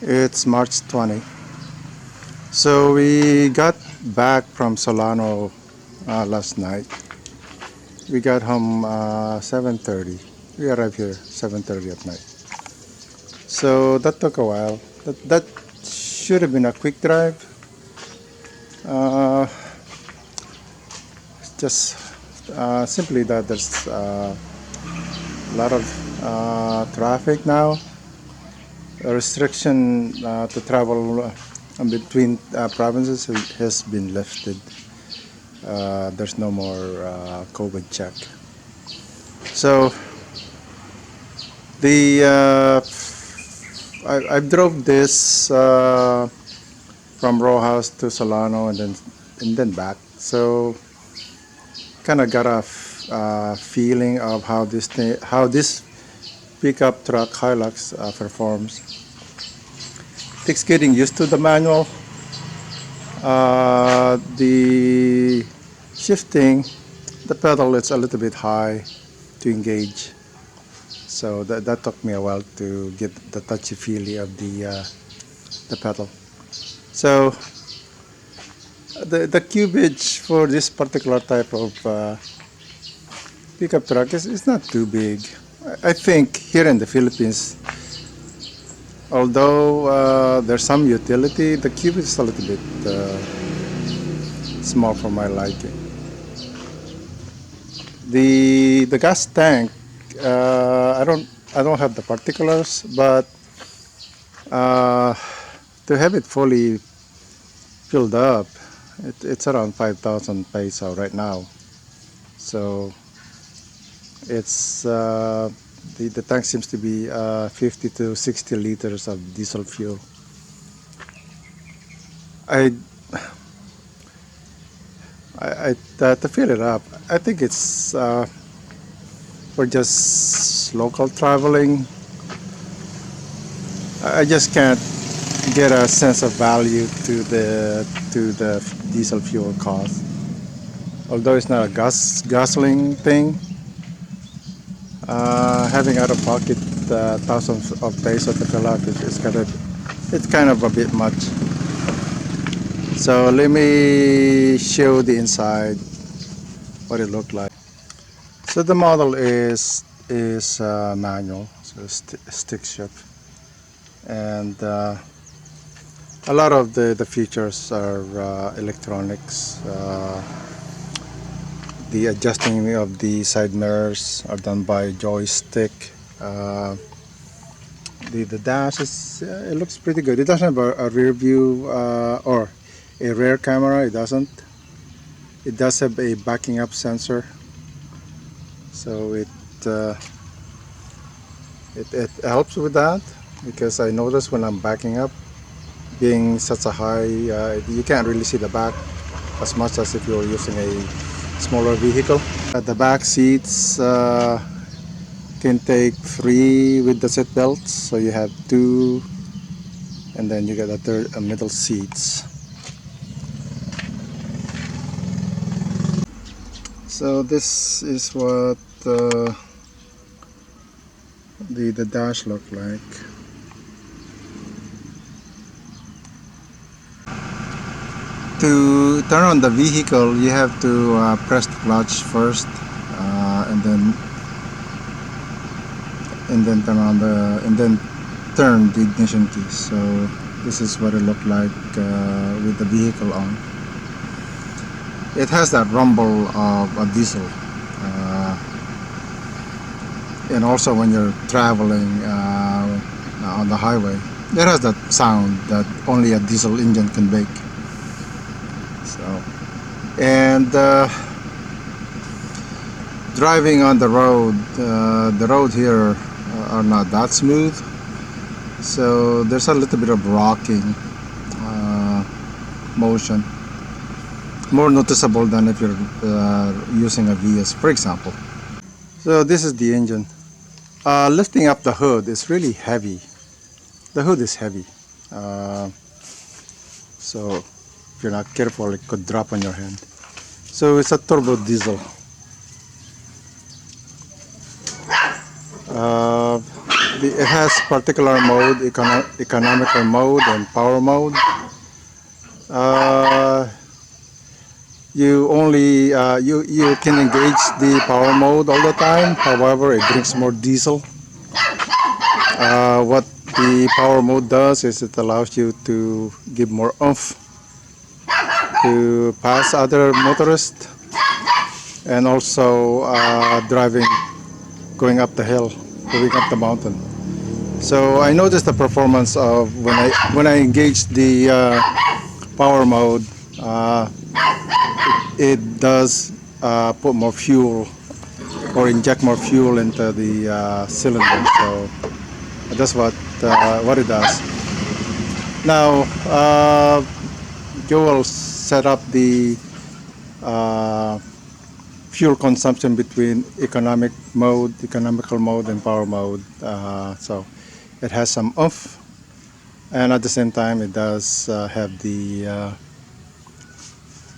It's March 20. So we got back from Solano last night. We got home 7:30. We arrived here 7:30 at night. So that took a while. That should have been a quick drive. Uh, just simply that there's a lot of traffic now. A restriction to travel between provinces has been lifted. There's no more COVID check. So the I drove this from Roxas to Solano and then back. So kind of got a feeling of how this pickup truck Hilux performs. Takes getting used to the manual. The shifting, the pedal it's a little bit high to engage. So that took me a while to get the touchy-feely of the pedal. So the cubage for this particular type of pickup truck is not too big. I think here in the Philippines, although there's some utility, the cubage is a little bit small for my liking. The gas tank, I don't have the particulars, but to have it fully filled up, it's around 5,000 peso right now. So it's the tank seems to be 50 to 60 liters of diesel fuel. I, to fill it up, I think it's for just local traveling. I just can't get a sense of value to the diesel fuel cost. Although it's not a gasoline thing, having out of pocket thousands of pesos to fill up it's kind of a bit much. So let me show the inside, what it looked like. So the model is manual, so stick shift, and a lot of the features are electronics. The adjusting of the side mirrors are done by joystick. The dash it looks pretty good. It doesn't have a rear view or a rear camera. It doesn't. It does have a backing up sensor, so it helps with that, because I notice when I'm backing up, being such a high, you can't really see the back as much as if you're using a smaller vehicle. The back seats can take 3 with the seat belts, so you have 2, and then you get a third middle seats. So this is what the dash look like. To turn on the vehicle, you have to press the clutch first, and then turn the ignition key. So this is what it looked like with the vehicle on. It has that rumble of a diesel, and also when you're traveling on the highway, it has that sound that only a diesel engine can make. So, and driving on the road here are not that smooth, so there's a little bit of rocking motion, more noticeable than if you're using a VS, for example. So this is the engine. Lifting up the hood is really heavy. The hood is heavy, so if you're not careful, it could drop on your hand. So it's a turbo diesel. it has particular mode, economical mode, and power mode. Uh, you only you can engage the power mode all the time. However, it drinks more diesel. What the power mode does is it allows you to give more oomph to pass other motorists, and also driving, going up the hill, going up the mountain. So I noticed the performance of when I engaged the power mode. Uh, it does put more fuel or inject more fuel into the cylinder. So that's what it does. Now you will set up the uh, fuel consumption between economical mode, and power mode. So it has some oomph, and at the same time, it does have the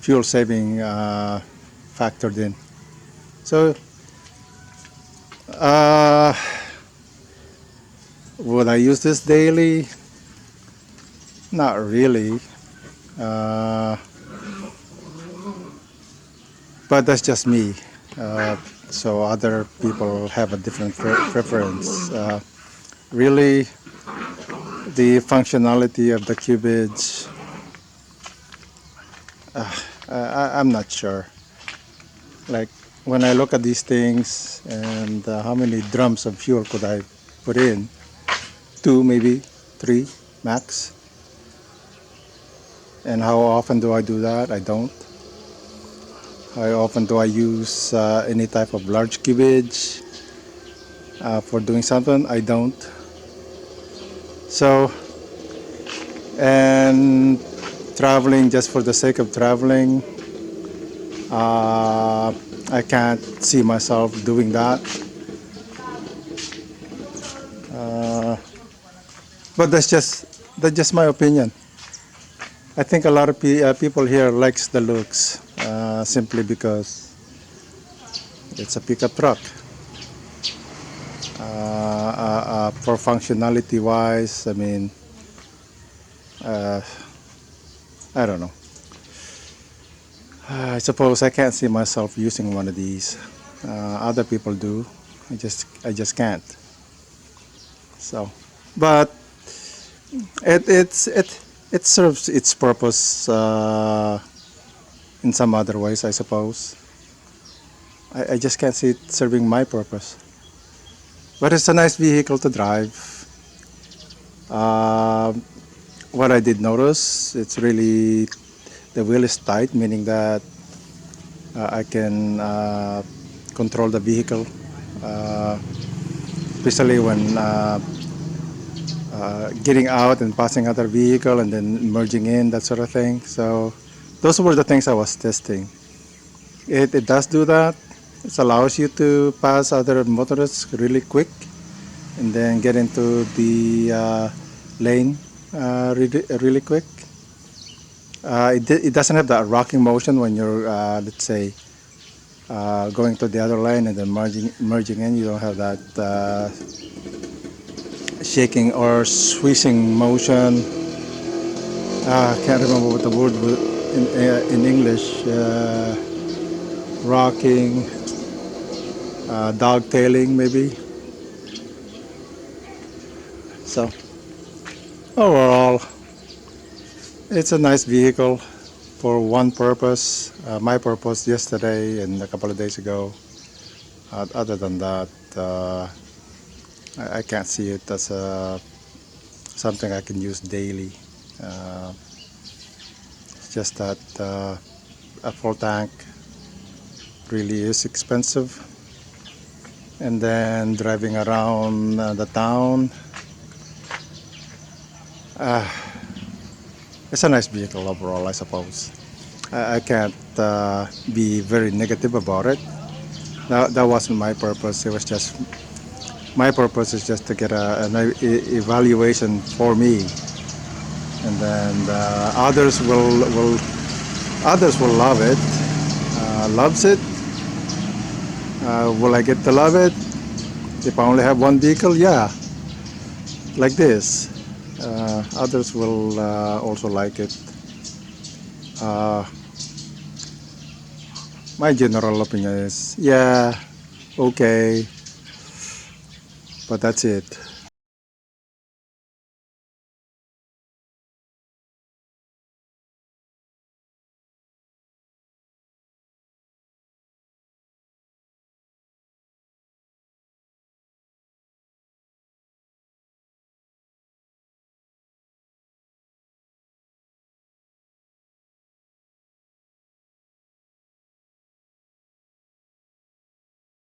fuel saving factored in. So uh, would I use this daily? Not really. Uh, but that's just me. So other people have a different preference. Really, the functionality of the cubage, I'm not sure. Like when I look at these things and how many drums of fuel could I put in? 2, maybe 3 max. And how often do I do that? I don't. How often do I use any type of large cubage for doing something? I don't. So, and traveling just for the sake of traveling, I can't see myself doing that. But that's just my opinion. I think a lot of people here likes the looks simply because it's a pickup truck. For functionality wise, I mean, I don't know. I suppose I can't see myself using one of these. Other people do. I just can't. So, but it serves its purpose in some other ways, I suppose. I just can't see it serving my purpose. But it's a nice vehicle to drive. Uh, what I did notice, it's really the wheel is tight, meaning that I can control the vehicle, especially when getting out and passing other vehicle and then merging in, that sort of thing. So those were the things I was testing. It does do that. It allows you to pass other motorists really quick and then get into the lane really quick. It doesn't have that rocking motion when you're, let's say, going to the other lane and then merging in. You don't have that shaking or swishing motion. I can't remember what the word in English. Rocking, dog tailing maybe. So overall, it's a nice vehicle for one purpose. My purpose yesterday and a couple of days ago. Other than that, I can't see it as something I can use daily. It's just that a full tank really is expensive, and then driving around the town, it's a nice vehicle overall, I suppose. I can't be very negative about it. That wasn't my purpose. It was just my purpose is just to get an evaluation for me, and then others will love it. Loves it. Will I get to love it if I only have one vehicle? Yeah, like this. Others will also like it. Uh, my general opinion is, yeah, okay, but that's it.